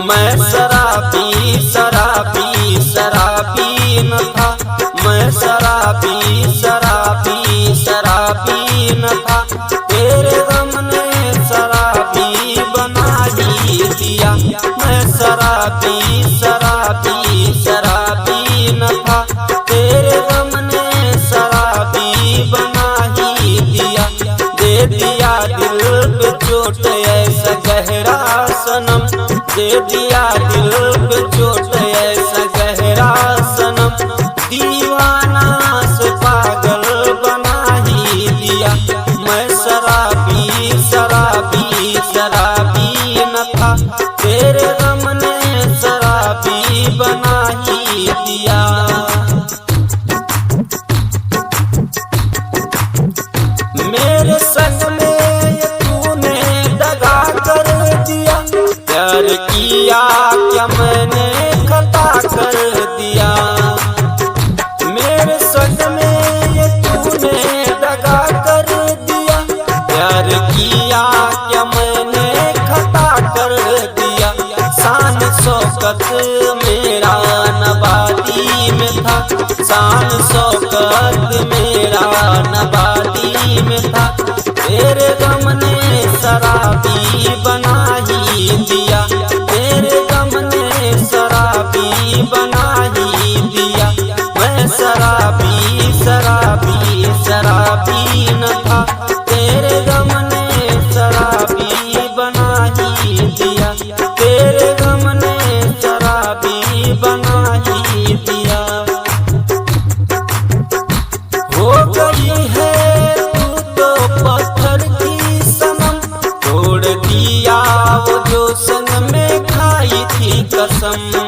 मैं शराबी शराबी शराबी न था, मैं शराबी शराबी शराबी न था, तेरे गम ने शराबी बना ही दिया। मैं शराबी शराबी शराबी न था, तेरे गम ने शराबी बना ही दिया। दे दिया दिल पे चोट ऐसा गहरा सनम, दे दिया दिल पे चोट ऐसा गहरा सनम, दीवाना से पागल बना ही दिया। मैं शराबी शराबी शराबी न था, तेरे गम ने शराबी बना ही दिया। मेरे संग में तूने दगा कर दिया, प्यार किया क्या मैंने खता कर दिया। मेरे संग में तूने दगा कर दिया, प्यार किया क्या मैंने खता कर दिया। शान शौकत मेरा नवादी में था, शान शौकत मेरा नवादी में था, तेरे गम ने शराबी बना ही दिया। तेरे गम ने शराबी बना ही दिया। मैं शराबी शराबी शराबी न था, तेरे गम ने शराबी बना ही दिया। तेरे गम ने शराबी बना ही दिया। हो गई है तू तो पत्थर की सनम, तोड़ दिया वो जो संग में खाई थी कसम।